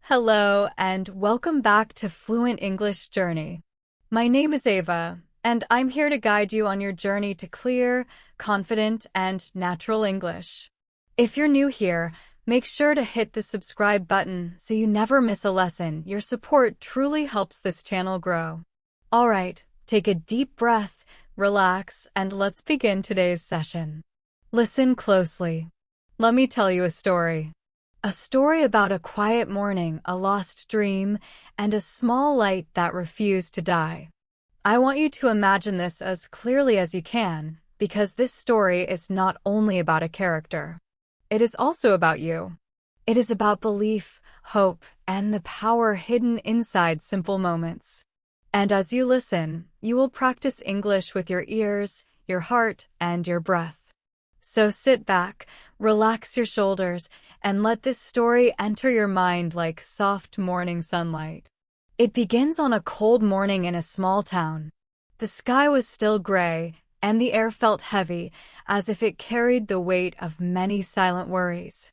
Hello, and welcome back to Fluent English Journey. My name is Ava, and I'm here to guide you on your journey to clear, confident, and natural English. If you're new here, make sure to hit the subscribe button so you never miss a lesson. Your support truly helps this channel grow. All right, take a deep breath, relax, and let's begin today's session. Listen closely. Let me tell you a story. A story about a quiet morning, a lost dream, and a small light that refused to die. I want you to imagine this as clearly as you can, because this story is not only about a character. It is also about you. It is about belief, hope, and the power hidden inside simple moments. And as you listen, you will practice English with your ears, your heart, and your breath. So sit back, relax your shoulders, and let this story enter your mind like soft morning sunlight. It begins on a cold morning in a small town. The sky was still gray, and the air felt heavy, as if it carried the weight of many silent worries.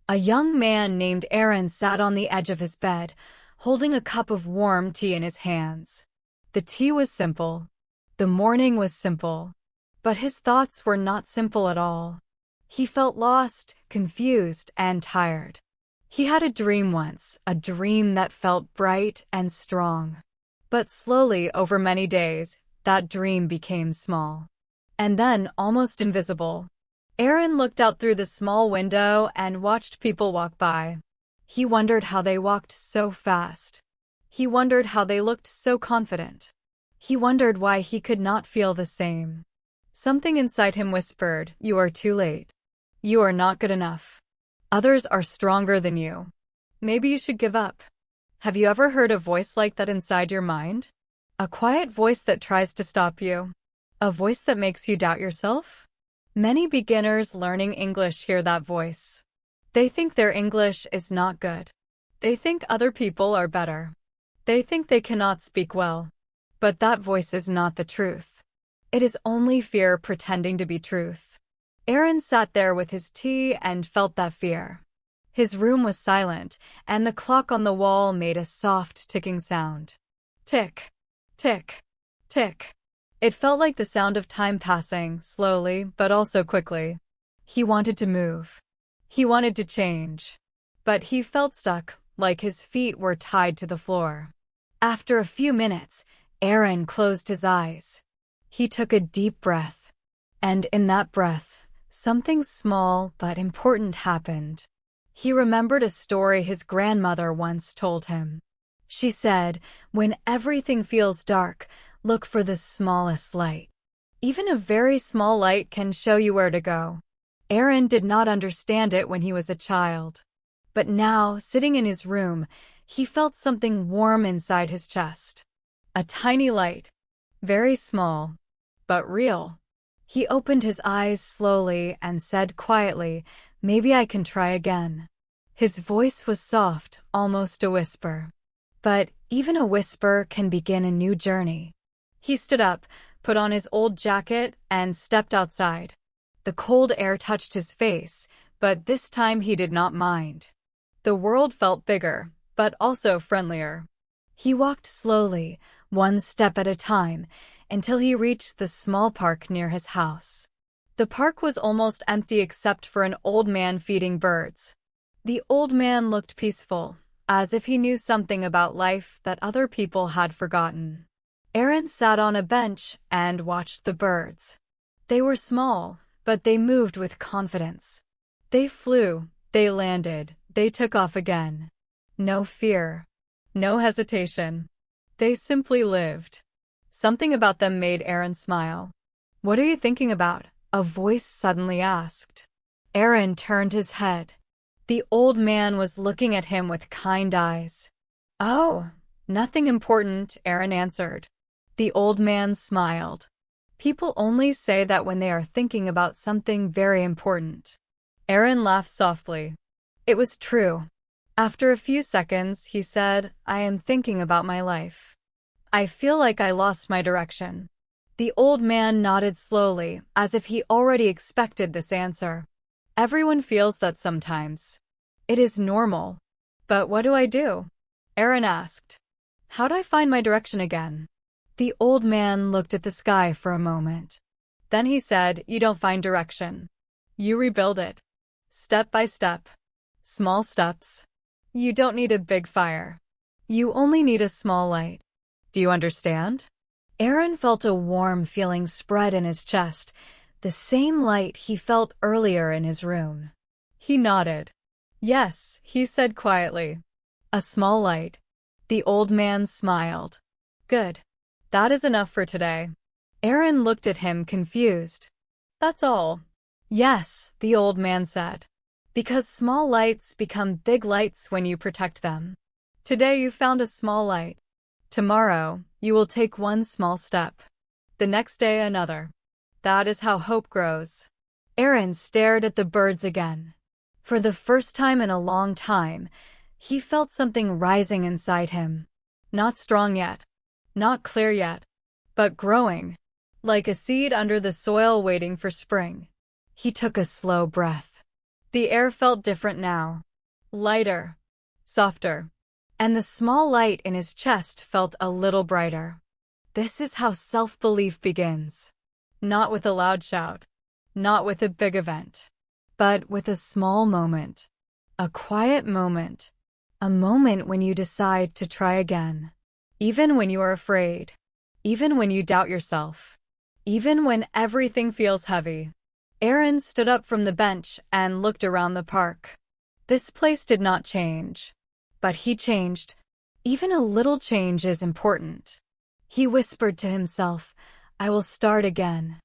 A young man named Aaron sat on the edge of his bed, holding a cup of warm tea in his hands. The tea was simple. The morning was simple. But his thoughts were not simple at all. He felt lost, confused, and tired. He had a dream once, a dream that felt bright and strong. But slowly, over many days, that dream became small. And then almost invisible. Aaron looked out through the small window and watched people walk by. He wondered how they walked so fast. He wondered how they looked so confident. He wondered why he could not feel the same. Something inside him whispered, "You are too late. You are not good enough. Others are stronger than you. Maybe you should give up." Have you ever heard a voice like that inside your mind? A quiet voice that tries to stop you. A voice that makes you doubt yourself? Many beginners learning English hear that voice. They think their English is not good. They think other people are better. They think they cannot speak well. But that voice is not the truth. It is only fear pretending to be truth. Aaron sat there with his tea and felt that fear. His room was silent, and the clock on the wall made a soft ticking sound. Tick, tick, tick. It felt like the sound of time passing, slowly, but also quickly. He wanted to move. He wanted to change. But he felt stuck, like his feet were tied to the floor. After a few minutes, Aaron closed his eyes. He took a deep breath, and in that breath, something small but important happened. He remembered a story his grandmother once told him. She said, "When everything feels dark, look for the smallest light. Even a very small light can show you where to go." Aaron did not understand it when he was a child. But now, sitting in his room, he felt something warm inside his chest. A tiny light. Very small, but real. He opened his eyes slowly and said quietly, "Maybe I can try again." His voice was soft, almost a whisper. But even a whisper can begin a new journey. He stood up, put on his old jacket, and stepped outside. The cold air touched his face, but this time he did not mind. The world felt bigger, but also friendlier. He walked slowly, one step at a time, until he reached the small park near his house. The park was almost empty except for an old man feeding birds. The old man looked peaceful, as if he knew something about life that other people had forgotten. Aaron sat on a bench and watched the birds. They were small, but they moved with confidence. They flew, they landed, they took off again. No fear, no hesitation. They simply lived. Something about them made Aaron smile. "What are you thinking about?" a voice suddenly asked. Aaron turned his head. The old man was looking at him with kind eyes. "Oh, nothing important," Aaron answered. The old man smiled. People only say that when they are thinking about something very important. Aaron laughed softly. It was true. After a few seconds, he said, "I am thinking about my life. I feel like I lost my direction." The old man nodded slowly, as if he already expected this answer. Everyone feels that sometimes. It is normal. But what do I do? Aaron asked. How'd I find my direction again? The old man looked at the sky for a moment. Then he said, you don't find direction. You rebuild it. Step by step. Small steps. You don't need a big fire. You only need a small light. Do you understand? Aaron felt a warm feeling spread in his chest, the same light he felt earlier in his room. He nodded. Yes, he said quietly. A small light. The old man smiled. Good. That is enough for today. Aaron looked at him confused. That's all. Yes, the old man said. Because small lights become big lights when you protect them. Today you found a small light. Tomorrow, you will take one small step. The next day another. That is how hope grows. Aaron stared at the birds again. For the first time in a long time, he felt something rising inside him. Not strong yet. Not clear yet. But growing. Like a seed under the soil waiting for spring. He took a slow breath. The air felt different now. Lighter. Softer. And the small light in his chest felt a little brighter. This is how self-belief begins. Not with a loud shout. Not with a big event. But with a small moment. A quiet moment. A moment when you decide to try again. Even when you are afraid. Even when you doubt yourself. Even when everything feels heavy. Aaron stood up from the bench and looked around the park. This place did not change. But he changed. Even a little change is important. He whispered to himself, I will start again.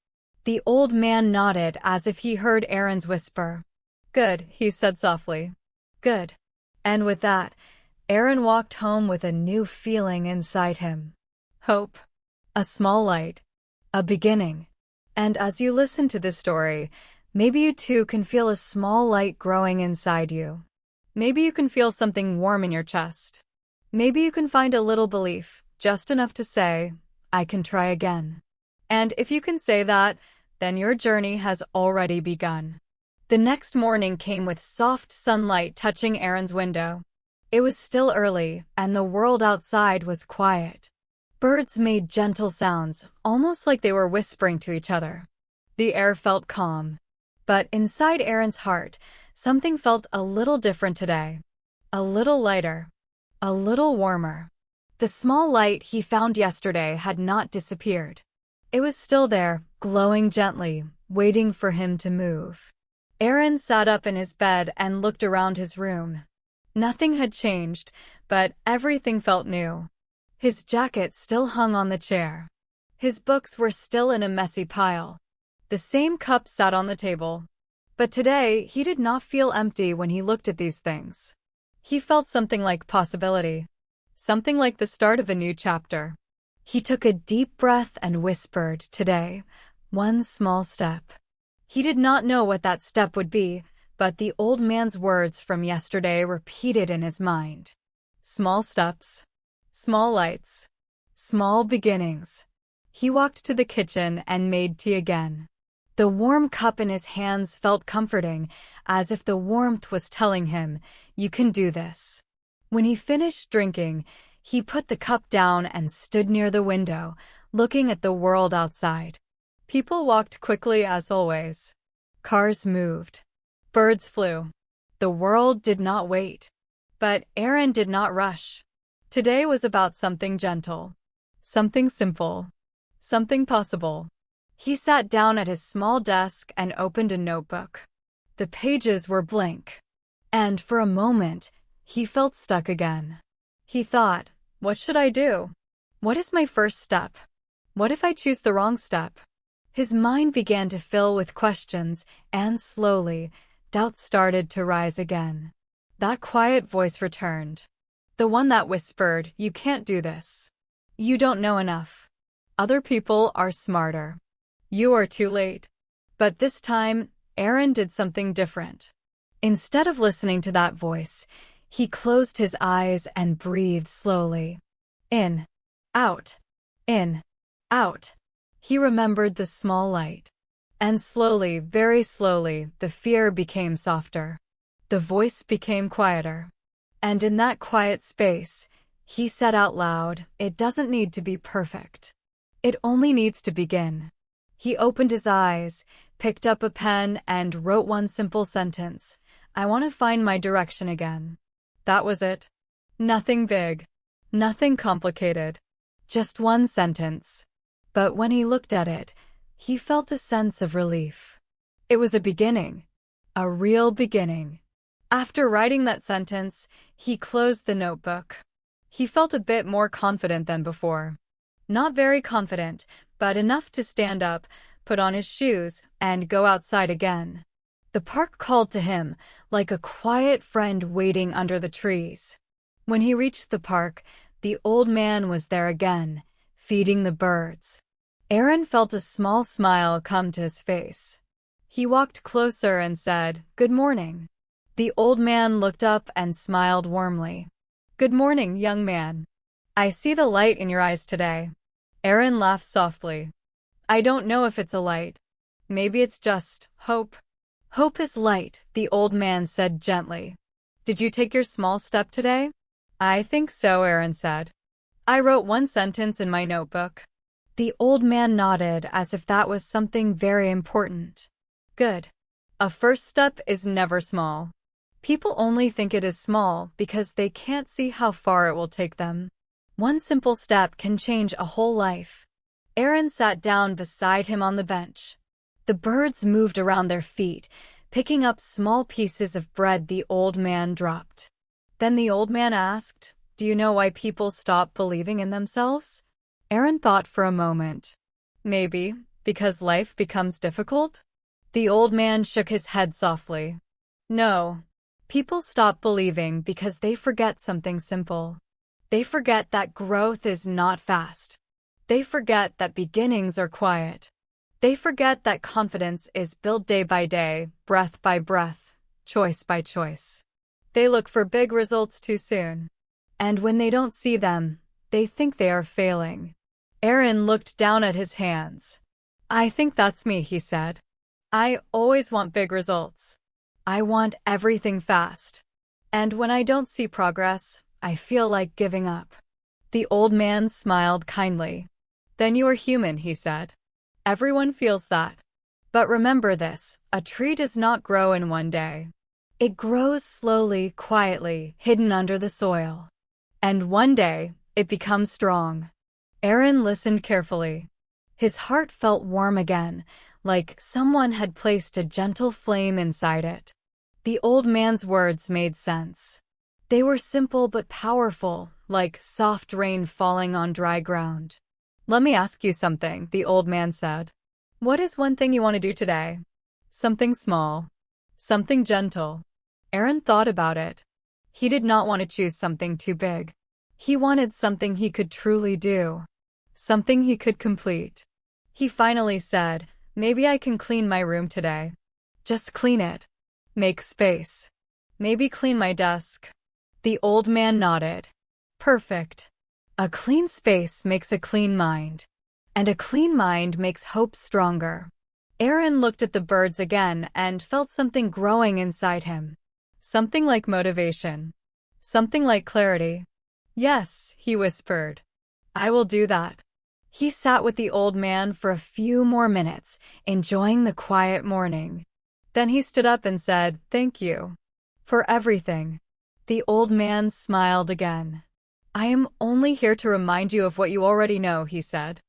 The old man nodded as if he heard Aaron's whisper. Good, he said softly. Good. And with that, Aaron walked home with a new feeling inside him. Hope. A small light. A beginning. And as you listen to this story, maybe you too can feel a small light growing inside you. Maybe you can feel something warm in your chest. Maybe you can find a little belief, just enough to say, I can try again. And if you can say that, then your journey has already begun. The next morning came with soft sunlight touching Aaron's window. It was still early, and the world outside was quiet. Birds made gentle sounds, almost like they were whispering to each other. The air felt calm. But inside Aaron's heart, something felt a little different today. A little lighter. A little warmer. The small light he found yesterday had not disappeared. It was still there, glowing gently, waiting for him to move. Aaron sat up in his bed and looked around his room. Nothing had changed, but everything felt new. His jacket still hung on the chair. His books were still in a messy pile. The same cup sat on the table. But today, he did not feel empty when he looked at these things. He felt something like possibility. Something like the start of a new chapter. He took a deep breath and whispered, today, one small step. He did not know what that step would be, but the old man's words from yesterday repeated in his mind. Small steps. Small lights. Small beginnings. He walked to the kitchen and made tea again. The warm cup in his hands felt comforting, as if the warmth was telling him, you can do this. When he finished drinking, he put the cup down and stood near the window, looking at the world outside. People walked quickly as always. Cars moved. Birds flew. The world did not wait. But Aaron did not rush. Today was about something gentle. Something simple. Something possible. He sat down at his small desk and opened a notebook. The pages were blank. And for a moment, he felt stuck again. He thought, what should I do? What is my first step? What if I choose the wrong step? His mind began to fill with questions, and slowly, doubts started to rise again. That quiet voice returned. The one that whispered, you can't do this. You don't know enough. Other people are smarter. You are too late. But this time, Aaron did something different. Instead of listening to that voice, he closed his eyes and breathed slowly. In. Out. In. Out. He remembered the small light. And slowly, very slowly, the fear became softer. The voice became quieter. And in that quiet space, he said out loud, "It doesn't need to be perfect. It only needs to begin." He opened his eyes, picked up a pen, and wrote one simple sentence. "I want to find my direction again." That was it. Nothing big. Nothing complicated. Just one sentence. But when he looked at it, he felt a sense of relief. It was a beginning. A real beginning. After writing that sentence, he closed the notebook. He felt a bit more confident than before. Not very confident, but enough to stand up, put on his shoes, and go outside again. The park called to him, like a quiet friend waiting under the trees. When he reached the park, the old man was there again, feeding the birds. Aaron felt a small smile come to his face. He walked closer and said, "Good morning." The old man looked up and smiled warmly. "Good morning, young man. I see the light in your eyes today." Aaron laughed softly. "I don't know if it's a light. Maybe it's just hope." "Hope is light," the old man said gently. "Did you take your small step today?" "I think so," Aaron said. "I wrote one sentence in my notebook." The old man nodded as if that was something very important. "Good. A first step is never small. People only think it is small because they can't see how far it will take them. One simple step can change a whole life." Aaron sat down beside him on the bench. The birds moved around their feet, picking up small pieces of bread the old man dropped. Then the old man asked, "Do you know why people stop believing in themselves?" Aaron thought for a moment. "Maybe because life becomes difficult?" The old man shook his head softly. "No. People stop believing because they forget something simple. They forget that growth is not fast. They forget that beginnings are quiet. They forget that confidence is built day by day, breath by breath, choice by choice. They look for big results too soon. And when they don't see them, they think they are failing." Aaron looked down at his hands. "I think that's me," he said. "I always want big results. I want everything fast. And when I don't see progress, I feel like giving up." The old man smiled kindly. "Then you are human," he said. "Everyone feels that. But remember this, a tree does not grow in one day. It grows slowly, quietly, hidden under the soil. And one day, it becomes strong." Aaron listened carefully. His heart felt warm again, like someone had placed a gentle flame inside it. The old man's words made sense. They were simple but powerful, like soft rain falling on dry ground. "Let me ask you something," the old man said. "What is one thing you want to do today? Something small. Something gentle." Aaron thought about it. He did not want to choose something too big. He wanted something he could truly do. Something he could complete. He finally said, "Maybe I can clean my room today. Just clean it. Make space. Maybe clean my desk." The old man nodded. "Perfect. A clean space makes a clean mind. And a clean mind makes hope stronger." Aaron looked at the birds again and felt something growing inside him. Something like motivation. Something like clarity. "Yes," he whispered. "I will do that." He sat with the old man for a few more minutes, enjoying the quiet morning. Then he stood up and said, "Thank you for everything." The old man smiled again. "I am only here to remind you of what you already know," he said.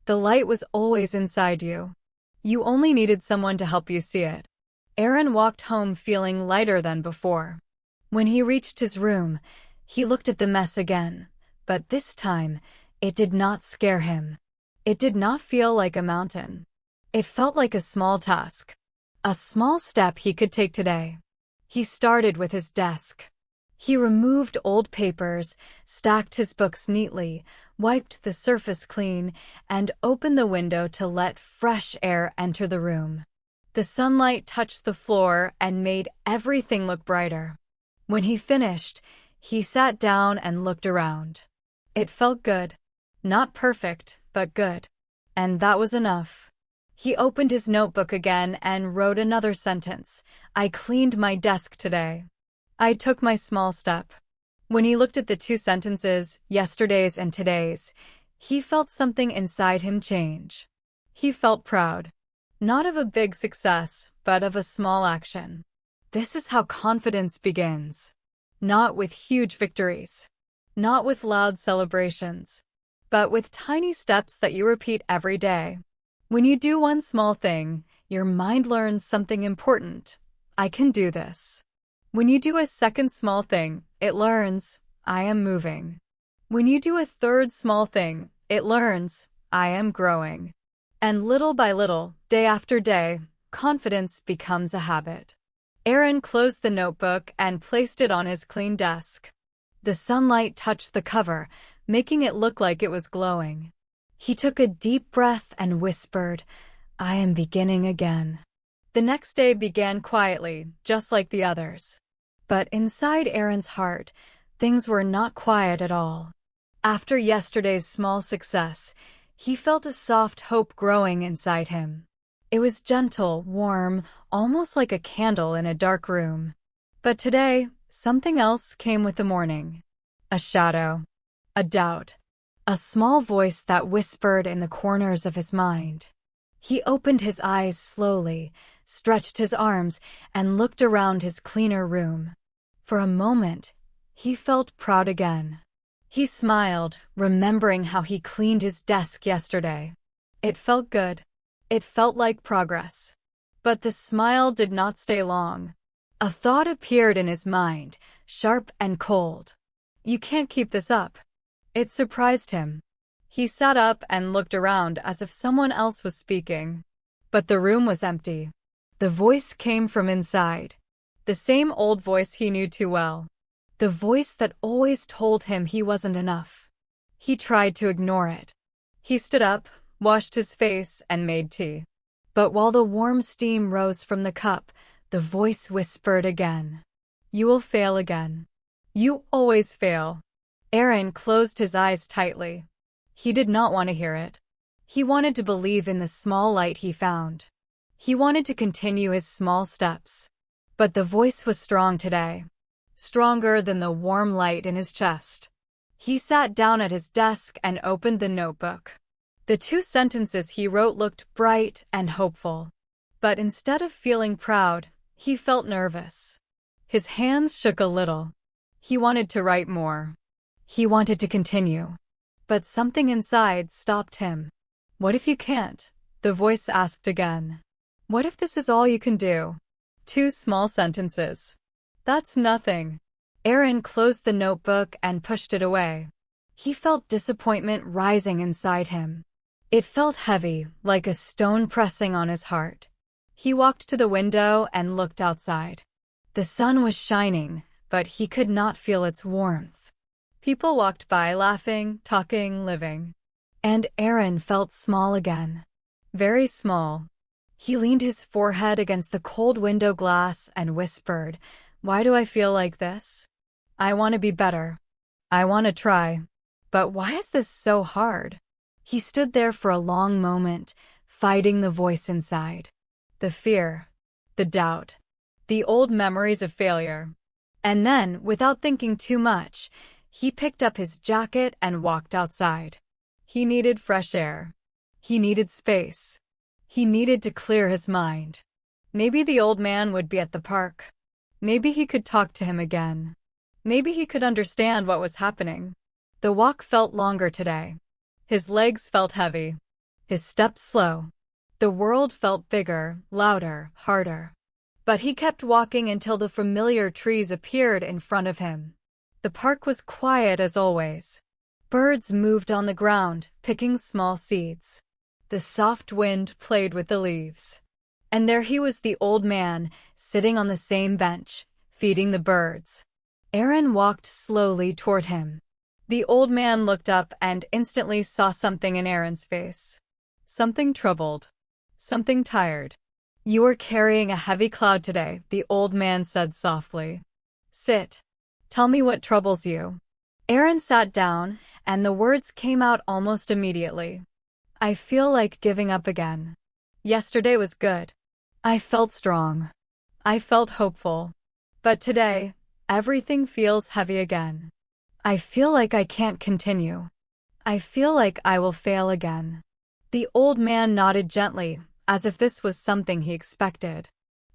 "The light was always inside you. You only needed someone to help you see it." Aaron walked home feeling lighter than before. When he reached his room, he looked at the mess again, but this time, it did not scare him. It did not feel like a mountain. It felt like a small task. A small step he could take today. He started with his desk. He removed old papers, stacked his books neatly, wiped the surface clean, and opened the window to let fresh air enter the room. The sunlight touched the floor and made everything look brighter. When he finished, he sat down and looked around. It felt good. Not perfect, but good. And that was enough. He opened his notebook again and wrote another sentence. "I cleaned my desk today. I took my small step." When he looked at the two sentences, yesterday's and today's, he felt something inside him change. He felt proud. Not of a big success, but of a small action. This is how confidence begins. Not with huge victories. Not with loud celebrations. But with tiny steps that you repeat every day. When you do one small thing, your mind learns something important. I can do this. When you do a second small thing, it learns, I am moving. When you do a third small thing, it learns, I am growing. And little by little, day after day, confidence becomes a habit. Aaron closed the notebook and placed it on his clean desk. The sunlight touched the cover, making it look like it was glowing. He took a deep breath and whispered, I am beginning again. The next day began quietly, just like the others. But inside Aaron's heart, things were not quiet at all. After yesterday's small success, he felt a soft hope growing inside him. It was gentle, warm, almost like a candle in a dark room. But today, something else came with the morning. A shadow. A doubt. A small voice that whispered in the corners of his mind. He opened his eyes slowly, stretched his arms, and looked around his cleaner room. For a moment, he felt proud again. He smiled, remembering how he cleaned his desk yesterday. It felt good. It felt like progress. But the smile did not stay long. A thought appeared in his mind, sharp and cold. You can't keep this up. It surprised him. He sat up and looked around as if someone else was speaking. But the room was empty. The voice came from inside. The same old voice he knew too well. The voice that always told him he wasn't enough. He tried to ignore it. He stood up, washed his face, and made tea. But while the warm steam rose from the cup, the voice whispered again. You will fail again. You always fail. Aaron closed his eyes tightly. He did not want to hear it. He wanted to believe in the small light he found. He wanted to continue his small steps. But the voice was strong today. Stronger than the warm light in his chest. He sat down at his desk and opened the notebook. The two sentences he wrote looked bright and hopeful. But instead of feeling proud, he felt nervous. His hands shook a little. He wanted to write more. He wanted to continue. But something inside stopped him. What if you can't? The voice asked again. What if this is all you can do? 2 small sentences. That's nothing. Aaron closed the notebook and pushed it away. He felt disappointment rising inside him. It felt heavy, like a stone pressing on his heart. He walked to the window and looked outside. The sun was shining, but he could not feel its warmth. People walked by laughing, talking, living. And Aaron felt small again. Very small. He leaned his forehead against the cold window glass and whispered, Why do I feel like this? I want to be better. I want to try. But why is this so hard? He stood there for a long moment, fighting the voice inside. The fear. The doubt. The old memories of failure. And then, without thinking too much, he picked up his jacket and walked outside. He needed fresh air. He needed space. He needed to clear his mind. Maybe the old man would be at the park. Maybe he could talk to him again. Maybe he could understand what was happening. The walk felt longer today. His legs felt heavy. His steps slow. The world felt bigger, louder, harder. But he kept walking until the familiar trees appeared in front of him. The park was quiet as always. Birds moved on the ground, picking small seeds. The soft wind played with the leaves. And there he was, the old man, sitting on the same bench, feeding the birds. Aaron walked slowly toward him. The old man looked up and instantly saw something in Aaron's face. Something troubled. Something tired. You are carrying a heavy cloud today, the old man said softly. Sit. Tell me what troubles you. Aaron sat down, and the words came out almost immediately. I feel like giving up again. Yesterday was good. I felt strong. I felt hopeful. But today, everything feels heavy again. I feel like I can't continue. I feel like I will fail again. The old man nodded gently, as if this was something he expected.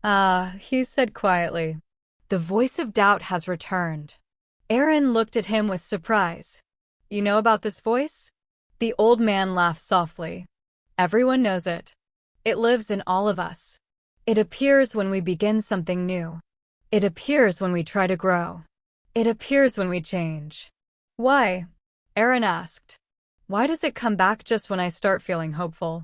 Ah, he said quietly. The voice of doubt has returned. Aaron looked at him with surprise. You know about this voice? The old man laughed softly. Everyone knows it. It lives in all of us. It appears when we begin something new. It appears when we try to grow. It appears when we change. Why? Aaron asked. Why does it come back just when I start feeling hopeful?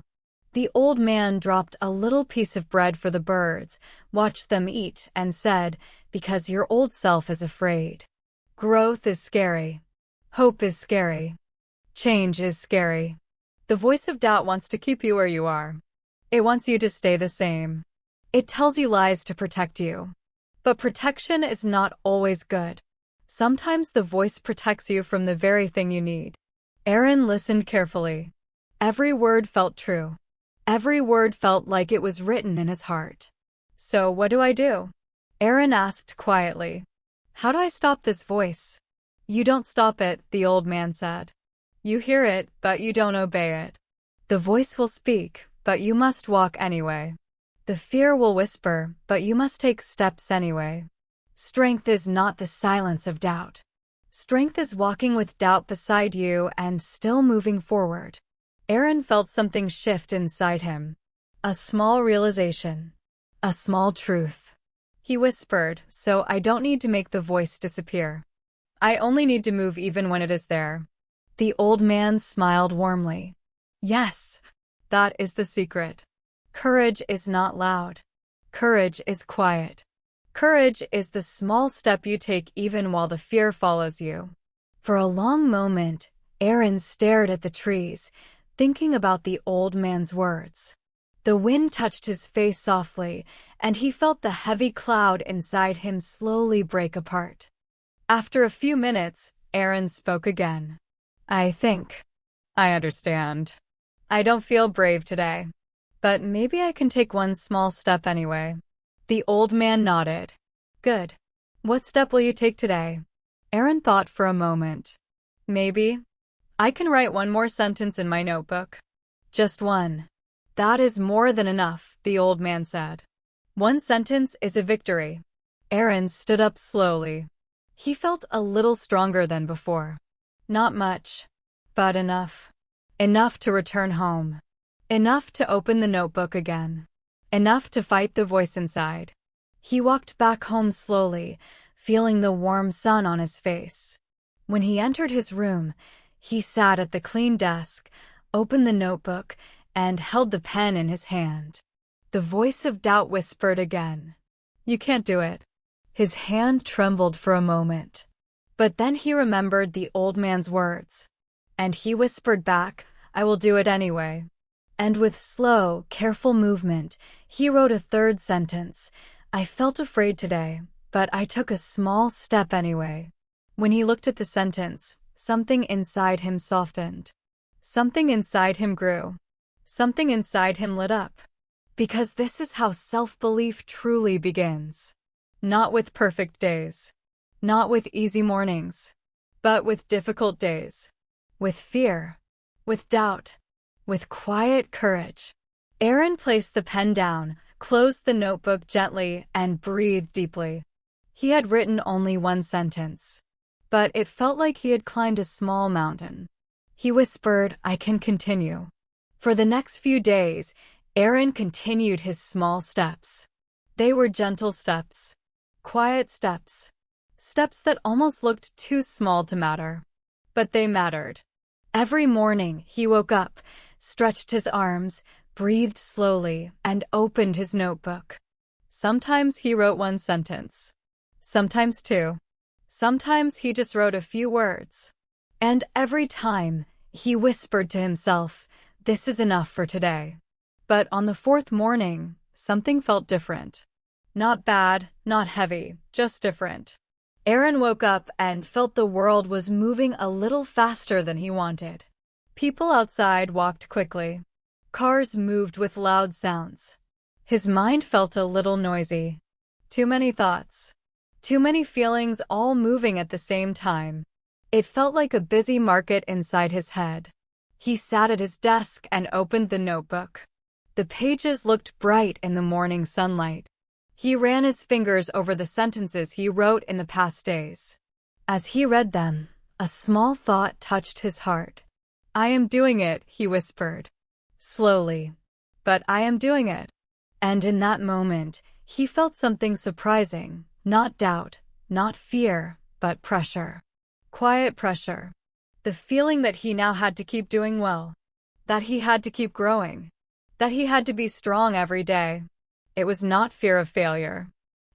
The old man dropped a little piece of bread for the birds, watched them eat, and said, because your old self is afraid. Growth is scary. Hope is scary. Change is scary. The voice of doubt wants to keep you where you are. It wants you to stay the same. It tells you lies to protect you. But protection is not always good. Sometimes the voice protects you from the very thing you need. Aaron listened carefully. Every word felt true. Every word felt like it was written in his heart. So what do I do? Aaron asked quietly. How do I stop this voice? You don't stop it, the old man said. You hear it, but you don't obey it. The voice will speak, but you must walk anyway. The fear will whisper, but you must take steps anyway. Strength is not the silence of doubt. Strength is walking with doubt beside you and still moving forward. Aaron felt something shift inside him. A small realization. A small truth. He whispered, so I don't need to make the voice disappear. I only need to move even when it is there. The old man smiled warmly. Yes, that is the secret. Courage is not loud. Courage is quiet. Courage is the small step you take even while the fear follows you. For a long moment, Aaron stared at the trees, thinking about the old man's words. The wind touched his face softly, and he felt the heavy cloud inside him slowly break apart. After a few minutes, Aaron spoke again. I understand. I don't feel brave today. But maybe I can take one small step anyway. The old man nodded. Good. What step will you take today? Aaron thought for a moment. Maybe I can write one more sentence in my notebook. Just one. That is more than enough, the old man said. One sentence is a victory. Aaron stood up slowly. He felt a little stronger than before. Not much, but enough. Enough to return home. Enough to open the notebook again. Enough to fight the voice inside. He walked back home slowly, feeling the warm sun on his face. When he entered his room, he sat at the clean desk, opened the notebook, and held the pen in his hand. The voice of doubt whispered again. You can't do it. His hand trembled for a moment. But then he remembered the old man's words. And he whispered back, I will do it anyway. And with slow, careful movement, he wrote a third sentence. I felt afraid today, but I took a small step anyway. When he looked at the sentence, something inside him softened. Something inside him grew. Something inside him lit up. Because this is how self-belief truly begins. Not with perfect days. Not with easy mornings. But with difficult days. With fear. With doubt. With quiet courage. Aaron placed the pen down, closed the notebook gently, and breathed deeply. He had written only one sentence. But it felt like he had climbed a small mountain. He whispered, I can continue. For the next few days, Aaron continued his small steps. They were gentle steps. Quiet steps. Steps that almost looked too small to matter. But they mattered. Every morning, he woke up, stretched his arms, breathed slowly, and opened his notebook. Sometimes he wrote one sentence. Sometimes two. Sometimes he just wrote a few words. And every time, he whispered to himself, this is enough for today. But on the fourth morning, something felt different. Not bad, not heavy, just different. Aaron woke up and felt the world was moving a little faster than he wanted. People outside walked quickly. Cars moved with loud sounds. His mind felt a little noisy. Too many thoughts. Too many feelings all moving at the same time. It felt like a busy market inside his head. He sat at his desk and opened the notebook. The pages looked bright in the morning sunlight. He ran his fingers over the sentences he wrote in the past days. As he read them, a small thought touched his heart. "I am doing it," he whispered. Slowly. "But I am doing it." And in that moment, he felt something surprising. Not doubt, not fear, but pressure. Quiet pressure. The feeling that he now had to keep doing well. That he had to keep growing. That he had to be strong every day. It was not fear of failure.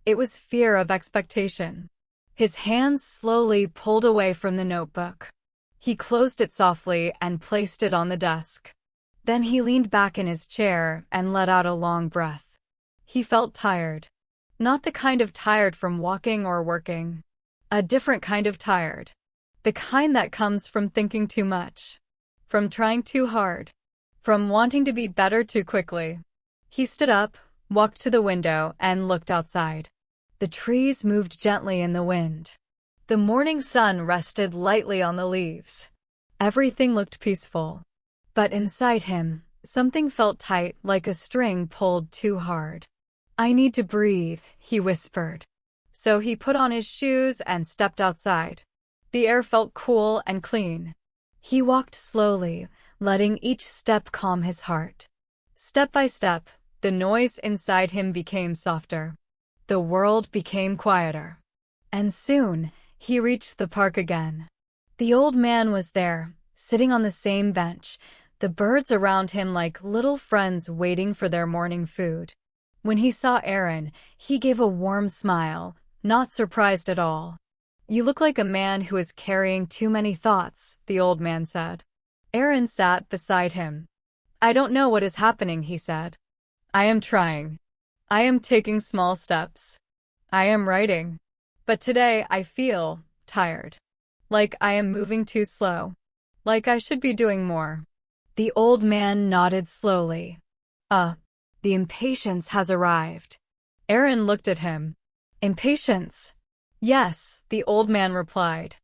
It was fear of expectation. His hands slowly pulled away from the notebook. He closed it softly and placed it on the desk. Then he leaned back in his chair and let out a long breath. He felt tired. Not the kind of tired from walking or working. A different kind of tired. The kind that comes from thinking too much. From trying too hard. From wanting to be better too quickly. He stood up, walked to the window, and looked outside. The trees moved gently in the wind. The morning sun rested lightly on the leaves. Everything looked peaceful. But inside him, something felt tight, like a string pulled too hard. "I need to breathe," he whispered. So he put on his shoes and stepped outside. The air felt cool and clean. He walked slowly, letting each step calm his heart. Step by step, the noise inside him became softer. The world became quieter. And soon, he reached the park again. The old man was there, sitting on the same bench, the birds around him like little friends waiting for their morning food. When he saw Aaron, he gave a warm smile, not surprised at all. "You look like a man who is carrying too many thoughts," the old man said. Aaron sat beside him. "I don't know what is happening," he said. "I am trying. I am taking small steps. I am writing. But today I feel tired. Like I am moving too slow. Like I should be doing more." The old man nodded slowly. The impatience has arrived." Aaron looked at him. "Impatience?" "Yes," the old man replied.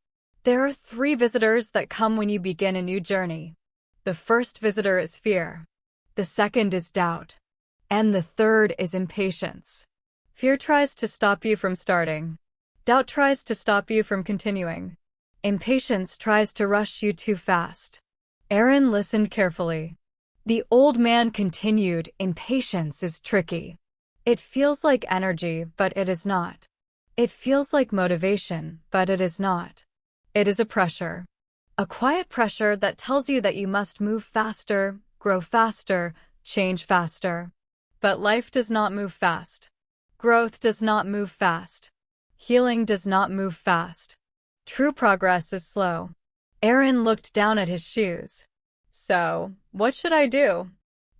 "There are 3 visitors that come when you begin a new journey. The first visitor is fear. The second is doubt. And the third is impatience. Fear tries to stop you from starting. Doubt tries to stop you from continuing. Impatience tries to rush you too fast." Aaron listened carefully. The old man continued, "Impatience is tricky. It feels like energy, but it is not. It feels like motivation, but it is not. It is a pressure. A quiet pressure that tells you that you must move faster, grow faster, change faster. But life does not move fast. Growth does not move fast. Healing does not move fast. True progress is slow." Aaron looked down at his shoes. "So, what should I do?"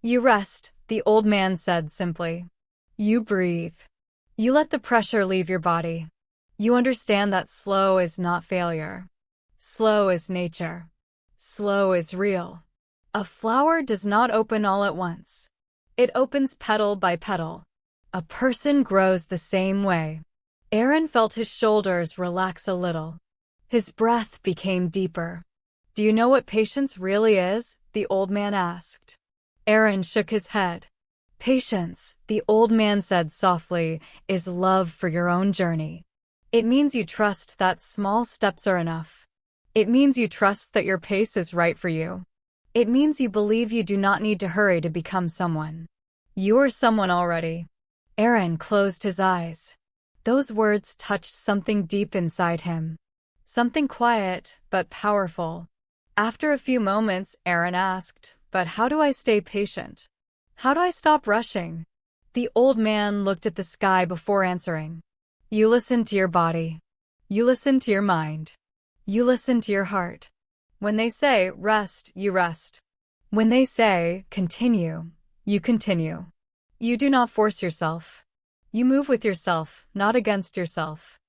"You rest," the old man said simply. "You breathe. You let the pressure leave your body. You understand that slow is not failure. Slow is nature. Slow is real. A flower does not open all at once. It opens petal by petal. A person grows the same way." Aaron felt his shoulders relax a little. His breath became deeper. "Do you know what patience really is?" the old man asked. Aaron shook his head. "Patience," the old man said softly, "is love for your own journey. It means you trust that small steps are enough. It means you trust that your pace is right for you. It means you believe you do not need to hurry to become someone. You are someone already." Aaron closed his eyes. Those words touched something deep inside him. Something quiet, but powerful. After a few moments, Aaron asked, "But how do I stay patient? How do I stop rushing?" The old man looked at the sky before answering. "You listen to your body. You listen to your mind. You listen to your heart. When they say rest, you rest. When they say continue, you continue. You do not force yourself. You move with yourself, not against yourself."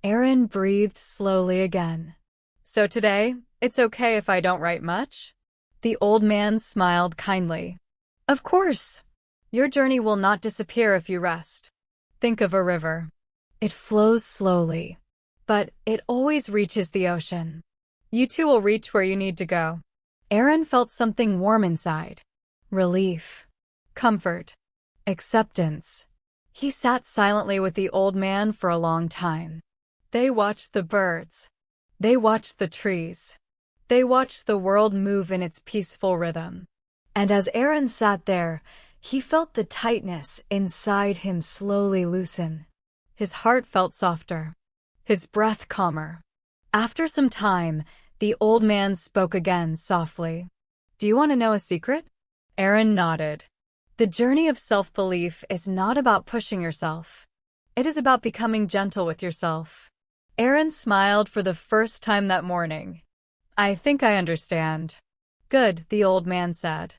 Aaron breathed slowly again. "So today, it's okay if I don't write much?" The old man smiled kindly. "Of course. Your journey will not disappear if you rest. Think of a river. It flows slowly, but it always reaches the ocean. You two will reach where you need to go. Aaron felt something warm inside. Relief. Comfort. Acceptance. He sat silently with the old man for a long time. They watched the birds. They watched the trees. They watched the world move in its peaceful rhythm. And as Aaron sat there, he felt the tightness inside him slowly loosen. His heart felt softer. His breath calmer. After some time, the old man spoke again softly. Do you want to know a secret? Aaron nodded. The journey of self-belief is not about pushing yourself. It is about becoming gentle with yourself. Aaron smiled for the first time that morning. I think I understand. Good, the old man said.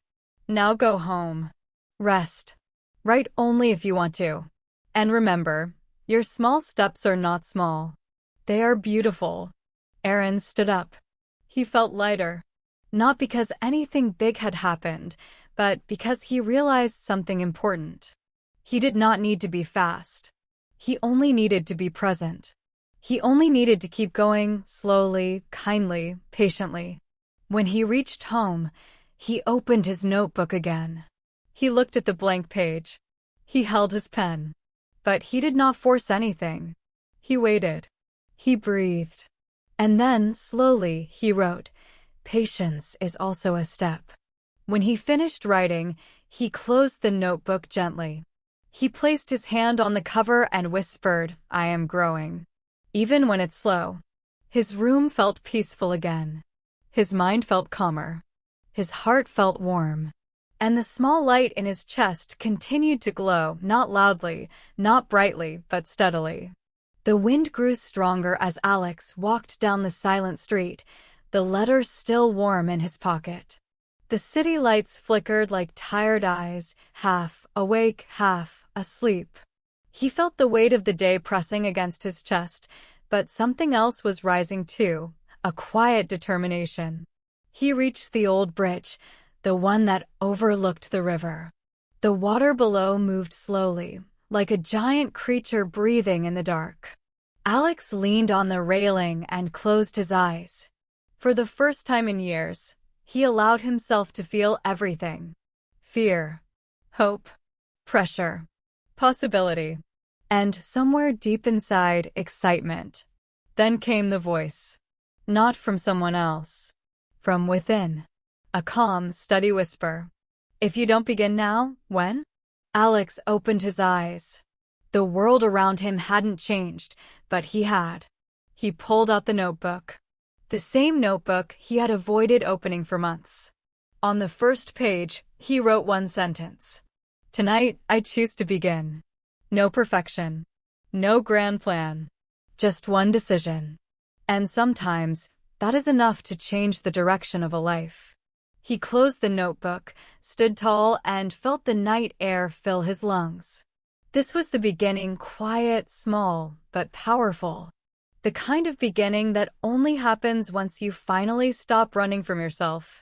Now go home. Rest. Write only if you want to. And remember, your small steps are not small. They are beautiful. Aaron stood up. He felt lighter. Not because anything big had happened, but because he realized something important. He did not need to be fast. He only needed to be present. He only needed to keep going, slowly, kindly, patiently. When he reached home, he opened his notebook again. He looked at the blank page. He held his pen. But he did not force anything. He waited. He breathed. And then, slowly, he wrote, "Patience is also a step." When he finished writing, he closed the notebook gently. He placed his hand on the cover and whispered, "I am growing." Even when it's slow. His room felt peaceful again. His mind felt calmer. His heart felt warm. And the small light in his chest continued to glow, not loudly, not brightly, but steadily. The wind grew stronger as Alex walked down the silent street, the letters still warm in his pocket. The city lights flickered like tired eyes, half awake, half asleep. He felt the weight of the day pressing against his chest, but something else was rising too, a quiet determination. He reached the old bridge, the one that overlooked the river. The water below moved slowly, like a giant creature breathing in the dark. Alex leaned on the railing and closed his eyes. For the first time in years, he allowed himself to feel everything. Fear, hope, pressure, possibility, and somewhere deep inside, excitement. Then came the voice. Not from someone else. From within. A calm, steady whisper. If you don't begin now, when? Alex opened his eyes. The world around him hadn't changed, but he had. He pulled out the notebook. The same notebook he had avoided opening for months. On the first page, he wrote one sentence. Tonight, I choose to begin. No perfection. No grand plan. Just one decision. And sometimes, that is enough to change the direction of a life. He closed the notebook, stood tall, and felt the night air fill his lungs. This was the beginning, quiet, small, but powerful. The kind of beginning that only happens once you finally stop running from yourself.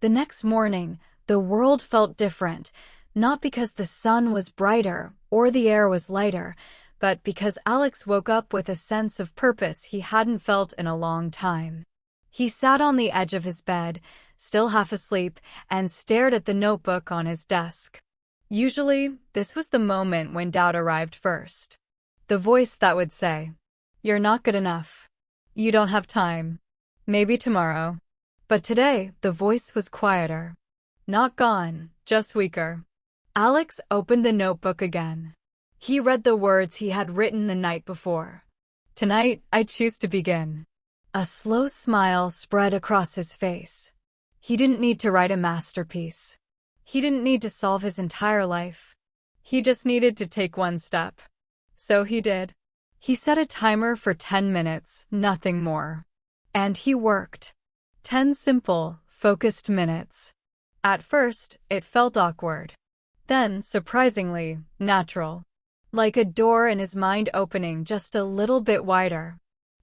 The next morning, the world felt different, not because the sun was brighter or the air was lighter, but because Alex woke up with a sense of purpose he hadn't felt in a long time. He sat on the edge of his bed, still half asleep, and stared at the notebook on his desk. Usually, this was the moment when doubt arrived first. The voice that would say, "You're not good enough. You don't have time. Maybe tomorrow." But today, the voice was quieter. Not gone, just weaker. Alex opened the notebook again. He read the words he had written the night before. Tonight, I choose to begin. A slow smile spread across his face. He didn't need to write a masterpiece. He didn't need to solve his entire life. He just needed to take one step. So he did. He set a timer for 10 minutes, nothing more. And he worked. 10 simple, focused minutes. At first, it felt awkward. Then, surprisingly, natural. Like a door in his mind opening just a little bit wider.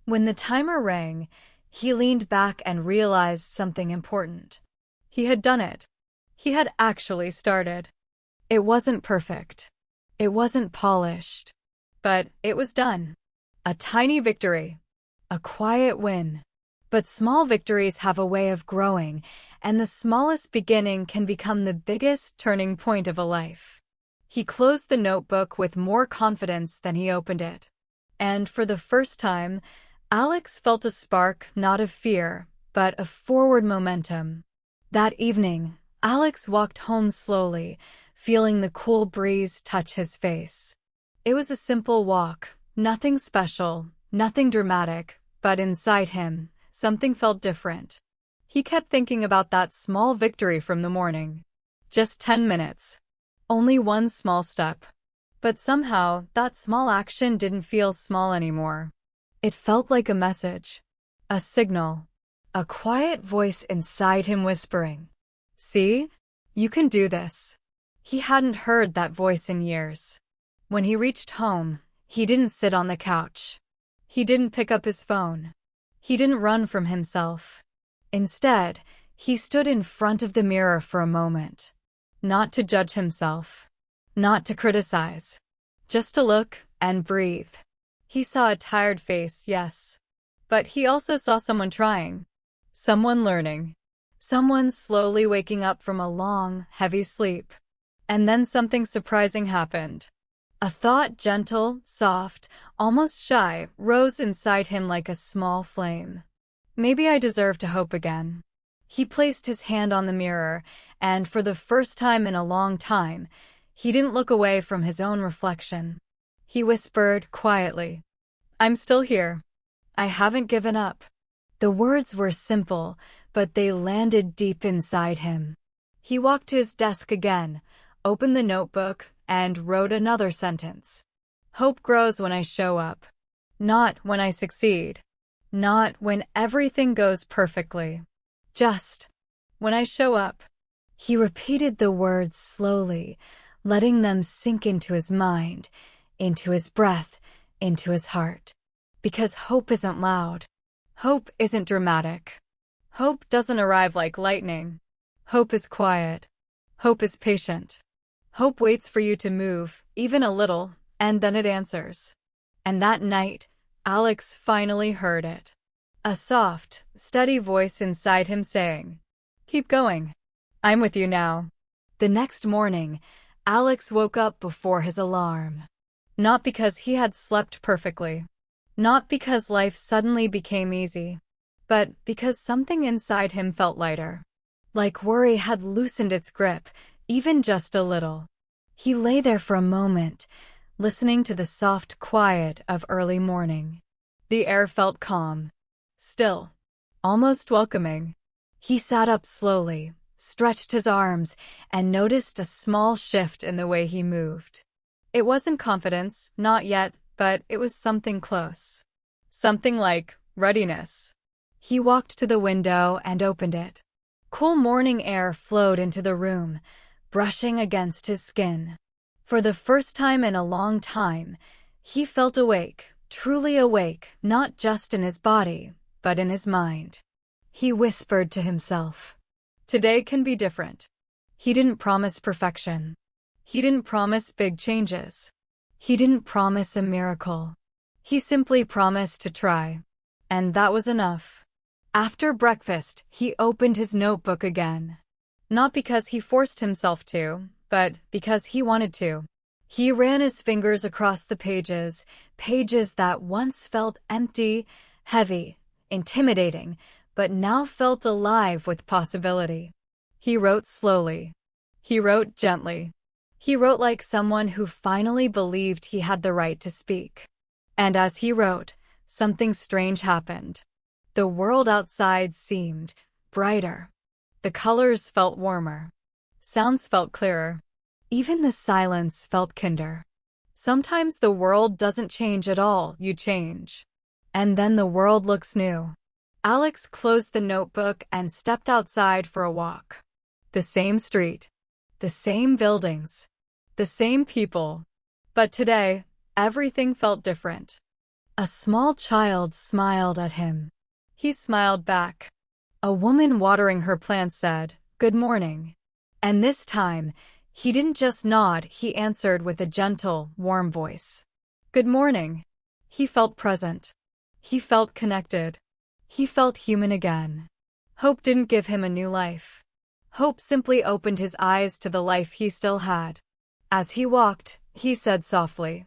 When the timer rang, he leaned back and realized something important. He had done it. He had actually started. It wasn't perfect. It wasn't polished. But it was done. A tiny victory. A quiet win. But small victories have a way of growing, and the smallest beginning can become the biggest turning point of a life. He closed the notebook with more confidence than he opened it. And for the first time, Alex felt a spark not of fear, but of forward momentum. That evening, Alex walked home slowly, feeling the cool breeze touch his face. It was a simple walk, nothing special, nothing dramatic, but inside him, something felt different. He kept thinking about that small victory from the morning. Just 10 minutes. Only one small step. But somehow, that small action didn't feel small anymore. It felt like a message. A signal. A quiet voice inside him whispering, "See? You can do this." He hadn't heard that voice in years. When he reached home, he didn't sit on the couch. He didn't pick up his phone. He didn't run from himself. Instead, he stood in front of the mirror for a moment. Not to judge himself. Not to criticize. Just to look and breathe. He saw a tired face, yes. But he also saw someone trying. Someone learning. Someone slowly waking up from a long, heavy sleep. And then something surprising happened. A thought, gentle, soft, almost shy, rose inside him like a small flame. Maybe I deserve to hope again. He placed his hand on the mirror, and for the first time in a long time, he didn't look away from his own reflection. He whispered quietly, "I'm still here. I haven't given up." The words were simple, but they landed deep inside him. He walked to his desk again, opened the notebook, and wrote another sentence. "Hope grows when I show up. Not when I succeed. Not when everything goes perfectly. Just when I show up." He repeated the words slowly, letting them sink into his mind, into his breath, into his heart. Because hope isn't loud. Hope isn't dramatic. Hope doesn't arrive like lightning. Hope is quiet. Hope is patient. Hope waits for you to move, even a little, and then it answers. And that night, Alex finally heard it. A soft, steady voice inside him saying, "Keep going. I'm with you now." The next morning, Alex woke up before his alarm. Not because he had slept perfectly. Not because life suddenly became easy. But because something inside him felt lighter. Like worry had loosened its grip, even just a little. He lay there for a moment, listening to the soft quiet of early morning. The air felt calm, still, almost welcoming. He sat up slowly, stretched his arms, and noticed a small shift in the way he moved. It wasn't confidence, not yet, but it was something close. Something like readiness. He walked to the window and opened it. Cool morning air flowed into the room, brushing against his skin. For the first time in a long time, he felt awake, truly awake, not just in his body, but in his mind. He whispered to himself, "Today can be different." He didn't promise perfection. He didn't promise big changes. He didn't promise a miracle. He simply promised to try. And that was enough. After breakfast, he opened his notebook again. Not because he forced himself to, but because he wanted to. He ran his fingers across the pages, pages that once felt empty, heavy, intimidating, but now felt alive with possibility. He wrote slowly. He wrote gently. He wrote like someone who finally believed he had the right to speak. And as he wrote, something strange happened. The world outside seemed brighter. The colors felt warmer. Sounds felt clearer. Even the silence felt kinder. Sometimes the world doesn't change at all, you change. And then the world looks new. Alex closed the notebook and stepped outside for a walk. The same street. The same buildings. The same people. But today, everything felt different. A small child smiled at him. He smiled back. A woman watering her plants said, "Good morning." And this time, he didn't just nod, he answered with a gentle, warm voice. "Good morning." He felt present. He felt connected. He felt human again. Hope didn't give him a new life. Hope simply opened his eyes to the life he still had. As he walked, he said softly,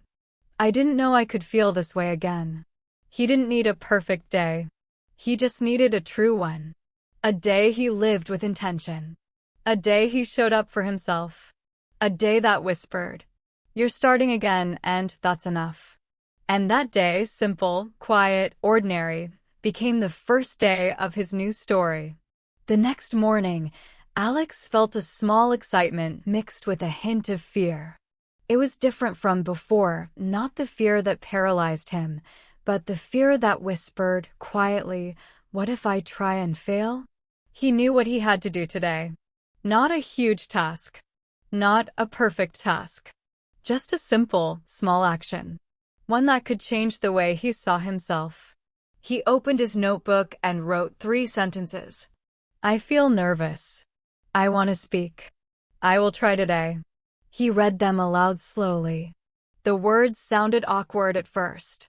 "I didn't know I could feel this way again." He didn't need a perfect day. He just needed a true one. A day he lived with intention. A day he showed up for himself. A day that whispered, "You're starting again, and that's enough." And that day, simple, quiet, ordinary, became the first day of his new story. The next morning, Alex felt a small excitement mixed with a hint of fear. It was different from before, not the fear that paralyzed him, but the fear that whispered quietly, "What if I try and fail?" He knew what he had to do today. Not a huge task. Not a perfect task. Just a simple, small action. One that could change the way he saw himself. He opened his notebook and wrote 3 sentences. "I feel nervous. I want to speak. I will try today." He read them aloud slowly. The words sounded awkward at first.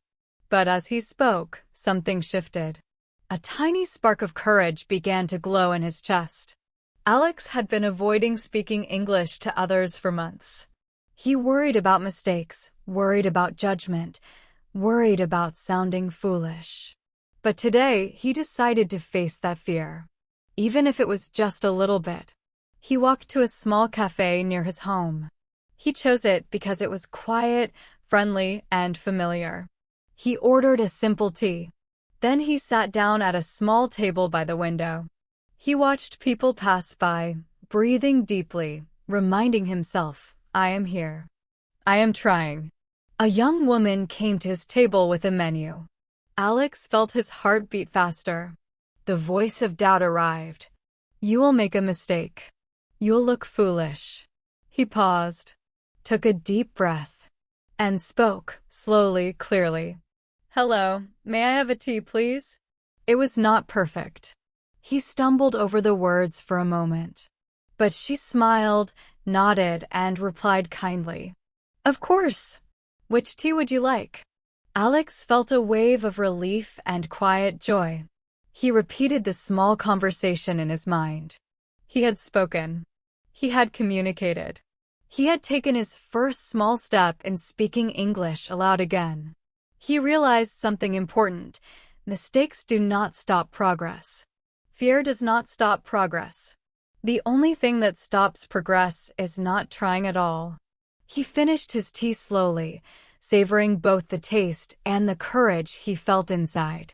But as he spoke, something shifted. A tiny spark of courage began to glow in his chest. Alex had been avoiding speaking English to others for months. He worried about mistakes, worried about judgment, worried about sounding foolish. But today, he decided to face that fear, even if it was just a little bit. He walked to a small cafe near his home. He chose it because it was quiet, friendly, and familiar. He ordered a simple tea. Then he sat down at a small table by the window. He watched people pass by, breathing deeply, reminding himself, "I am here. I am trying." A young woman came to his table with a menu. Alex felt his heart beat faster. The voice of doubt arrived. "You will make a mistake. You'll look foolish." He paused, took a deep breath, and spoke, slowly, clearly. "Hello, may I have a tea, please?" It was not perfect. He stumbled over the words for a moment. But she smiled, nodded, and replied kindly, "Of course. Which tea would you like?" Alex felt a wave of relief and quiet joy. He repeated the small conversation in his mind. He had spoken. He had communicated. He had taken his first small step in speaking English aloud again. He realized something important. Mistakes do not stop progress. Fear does not stop progress. The only thing that stops progress is not trying at all. He finished his tea slowly, savoring both the taste and the courage he felt inside.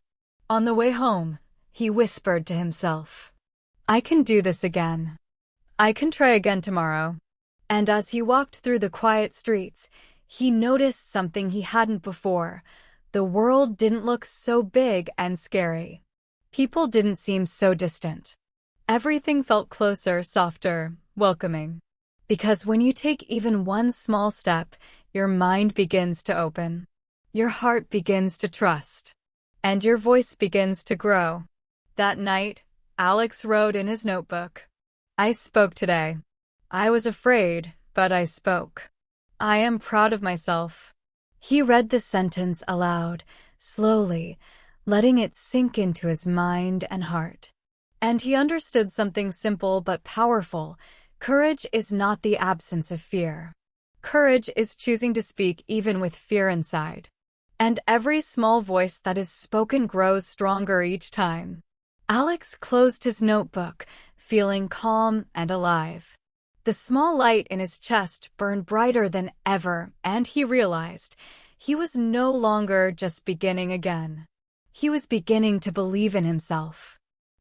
On the way home, he whispered to himself, "I can do this again. I can try again tomorrow." And as he walked through the quiet streets, he noticed something he hadn't before. The world didn't look so big and scary. People didn't seem so distant. Everything felt closer, softer, welcoming. Because when you take even one small step, your mind begins to open. Your heart begins to trust. And your voice begins to grow. That night, Alex wrote in his notebook, "I spoke today. I was afraid, but I spoke. I am proud of myself." He read the sentence aloud, slowly, letting it sink into his mind and heart. And he understood something simple but powerful. Courage is not the absence of fear. Courage is choosing to speak even with fear inside. And every small voice that is spoken grows stronger each time. Alex closed his notebook, feeling calm and alive. The small light in his chest burned brighter than ever, and he realized he was no longer just beginning again. He was beginning to believe in himself.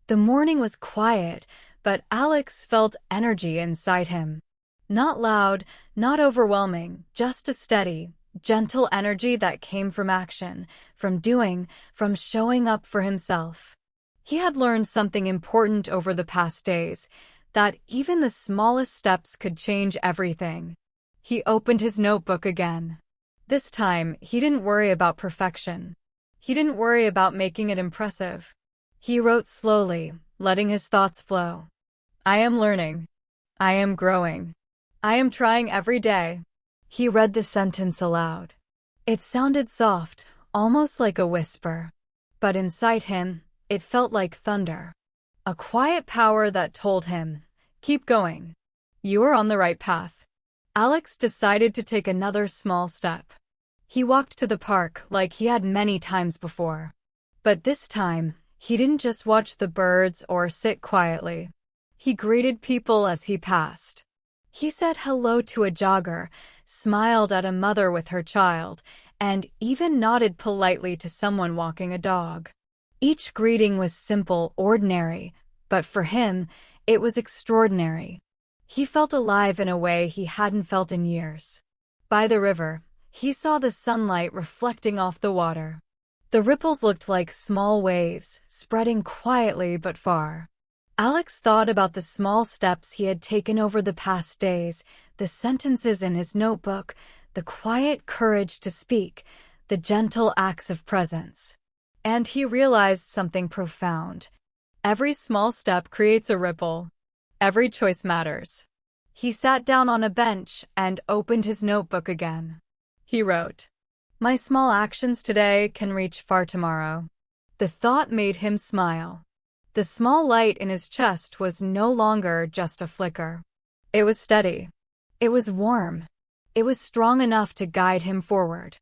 The morning was quiet, but Alex felt energy inside him. Not loud, not overwhelming, just a steady, gentle energy that came from action, from doing, from showing up for himself. He had learned something important over the past days, that even the smallest steps could change everything. He opened his notebook again. This time, he didn't worry about perfection. He didn't worry about making it impressive. He wrote slowly, letting his thoughts flow. "I am learning. I am growing. I am trying every day." He read the sentence aloud. It sounded soft, almost like a whisper. But inside him, it felt like thunder. A quiet power that told him, "Keep going. You are on the right path." Alex decided to take another small step. He walked to the park like he had many times before. But this time, he didn't just watch the birds or sit quietly. He greeted people as he passed. He said hello to a jogger, smiled at a mother with her child, and even nodded politely to someone walking a dog. Each greeting was simple, ordinary, but for him, it was extraordinary. He felt alive in a way he hadn't felt in years. By the river, he saw the sunlight reflecting off the water. The ripples looked like small waves, spreading quietly but far. Alex thought about the small steps he had taken over the past days, the sentences in his notebook, the quiet courage to speak, the gentle acts of presence. And he realized something profound. Every small step creates a ripple. Every choice matters. He sat down on a bench and opened his notebook again. He wrote, "My small actions today can reach far tomorrow." The thought made him smile. The small light in his chest was no longer just a flicker. It was steady. It was warm. It was strong enough to guide him forward.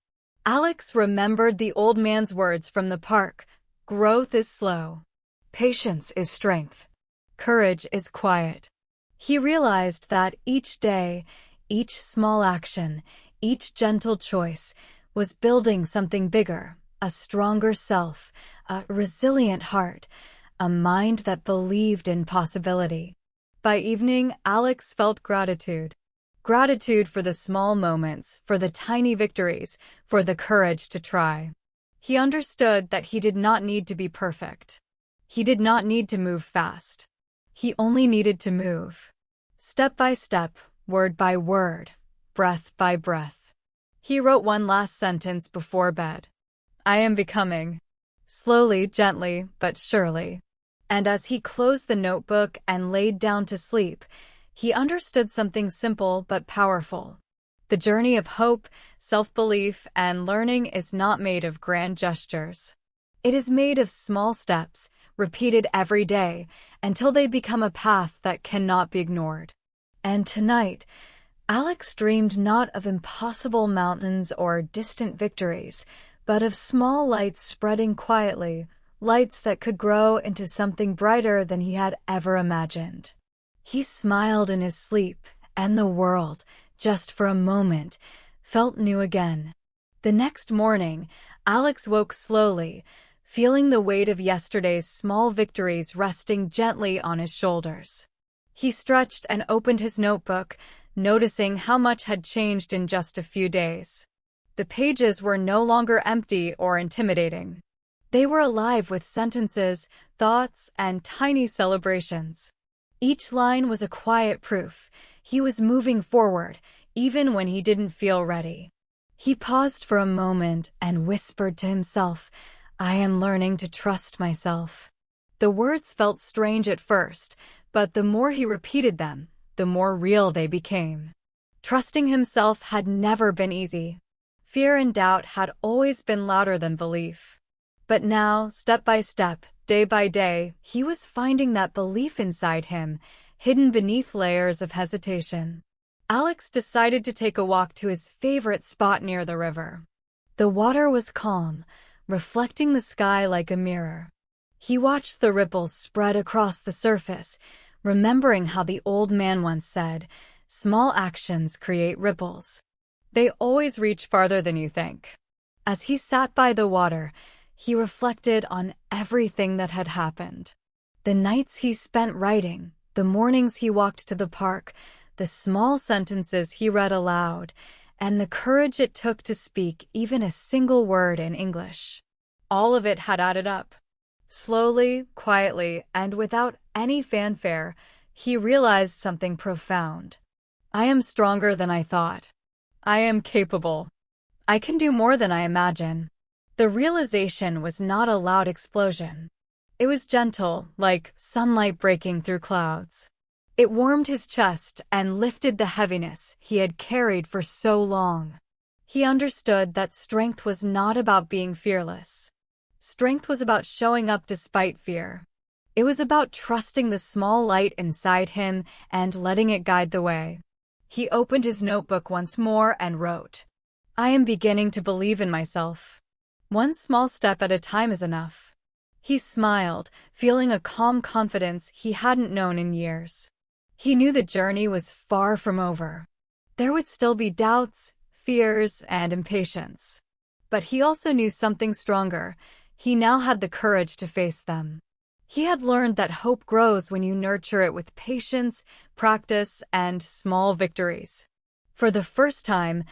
Alex remembered the old man's words from the park. Growth is slow. Patience is strength. Courage is quiet. He realized that each day, each small action, each gentle choice was building something bigger, a stronger self, a resilient heart, a mind that believed in possibility. By evening, Alex felt gratitude. Gratitude for the small moments, for the tiny victories, for the courage to try. He understood that he did not need to be perfect. He did not need to move fast. He only needed to move. Step by step, word by word, breath by breath. He wrote one last sentence before bed. "I am becoming." Slowly, gently, but surely. And as he closed the notebook and laid down to sleep, he understood something simple but powerful. The journey of hope, self-belief, and learning is not made of grand gestures. It is made of small steps, repeated every day, until they become a path that cannot be ignored. And tonight, Alex dreamed not of impossible mountains or distant victories, but of small lights spreading quietly, lights that could grow into something brighter than he had ever imagined. He smiled in his sleep, and the world, just for a moment, felt new again. The next morning, Alex woke slowly, feeling the weight of yesterday's small victories resting gently on his shoulders. He stretched and opened his notebook, noticing how much had changed in just a few days. The pages were no longer empty or intimidating. They were alive with sentences, thoughts, and tiny celebrations. Each line was a quiet proof. He was moving forward, even when he didn't feel ready. He paused for a moment and whispered to himself, "I am learning to trust myself." The words felt strange at first, but the more he repeated them, the more real they became. Trusting himself had never been easy. Fear and doubt had always been louder than belief. But now, step by step, day by day, he was finding that belief inside him, hidden beneath layers of hesitation. Alex decided to take a walk to his favorite spot near the river. The water was calm, reflecting the sky like a mirror. He watched the ripples spread across the surface, remembering how the old man once said, "Small actions create ripples. They always reach farther than you think." As he sat by the water, he reflected on everything that had happened. The nights he spent writing, the mornings he walked to the park, the small sentences he read aloud, and the courage it took to speak even a single word in English. All of it had added up. Slowly, quietly, and without any fanfare, he realized something profound. I am stronger than I thought. I am capable. I can do more than I imagine. The realization was not a loud explosion. It was gentle, like sunlight breaking through clouds. It warmed his chest and lifted the heaviness he had carried for so long. He understood that strength was not about being fearless. Strength was about showing up despite fear. It was about trusting the small light inside him and letting it guide the way. He opened his notebook once more and wrote, "I am beginning to believe in myself. One small step at a time is enough." He smiled, feeling a calm confidence he hadn't known in years. He knew the journey was far from over. There would still be doubts, fears, and impatience. But he also knew something stronger. He now had the courage to face them. He had learned that hope grows when you nurture it with patience, practice, and small victories. For the first time,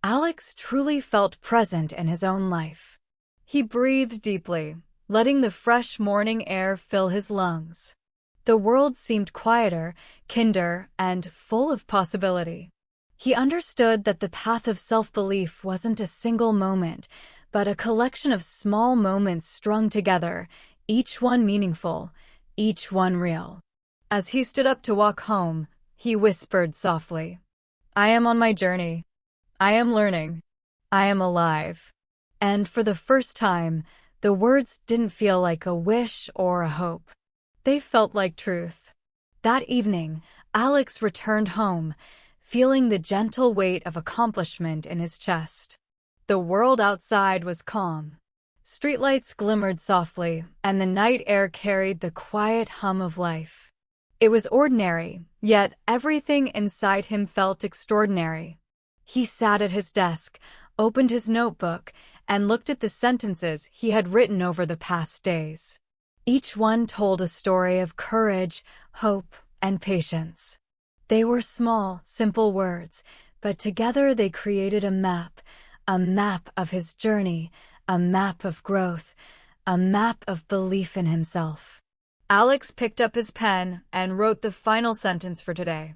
Alex truly felt present in his own life. He breathed deeply, letting the fresh morning air fill his lungs. The world seemed quieter, kinder, and full of possibility. He understood that the path of self-belief wasn't a single moment, but a collection of small moments strung together, each one meaningful, each one real. As he stood up to walk home, he whispered softly, "I am on my journey. I am learning. I am alive." And for the first time, the words didn't feel like a wish or a hope. They felt like truth. That evening, Alex returned home, feeling the gentle weight of accomplishment in his chest. The world outside was calm. Streetlights glimmered softly, and the night air carried the quiet hum of life. It was ordinary, yet everything inside him felt extraordinary. He sat at his desk, opened his notebook, and looked at the sentences he had written over the past days. Each one told a story of courage, hope, and patience. They were small, simple words, but together they created a map of his journey, a map of growth, a map of belief in himself. Alex picked up his pen and wrote the final sentence for today.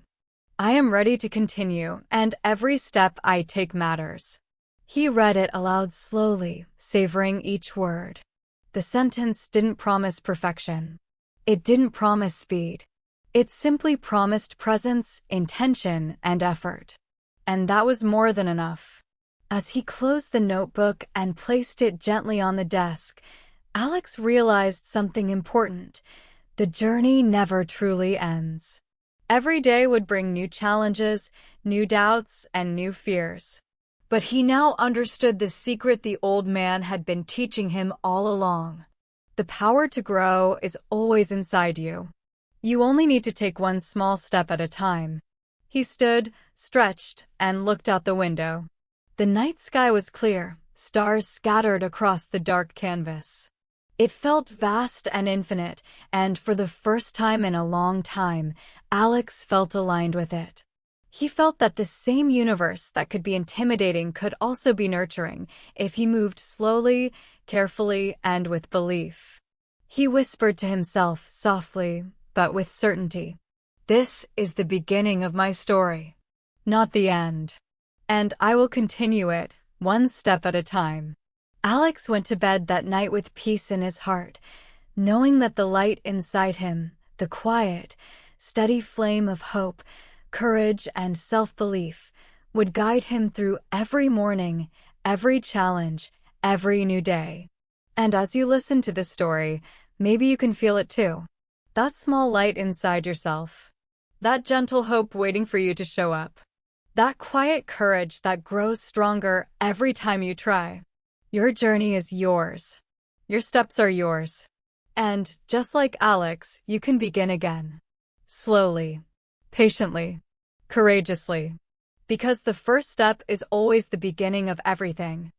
"I am ready to continue, and every step I take matters." He read it aloud slowly, savoring each word. The sentence didn't promise perfection. It didn't promise speed. It simply promised presence, intention, and effort. And that was more than enough. As he closed the notebook and placed it gently on the desk, Alex realized something important. The journey never truly ends. Every day would bring new challenges, new doubts, and new fears. But he now understood the secret the old man had been teaching him all along. The power to grow is always inside you. You only need to take one small step at a time. He stood, stretched, and looked out the window. The night sky was clear, stars scattered across the dark canvas. It felt vast and infinite, and for the first time in a long time, Alex felt aligned with it. He felt that the same universe that could be intimidating could also be nurturing if he moved slowly, carefully, and with belief. He whispered to himself softly, but with certainty, "This is the beginning of my story, not the end. And I will continue it, one step at a time." Alex went to bed that night with peace in his heart, knowing that the light inside him, the quiet, steady flame of hope, courage, and self-belief, would guide him through every morning, every challenge, every new day. And as you listen to this story, maybe you can feel it too. That small light inside yourself. That gentle hope waiting for you to show up. That quiet courage that grows stronger every time you try. Your journey is yours. Your steps are yours. And just like Alex, you can begin again. Slowly, patiently, courageously. Because the first step is always the beginning of everything.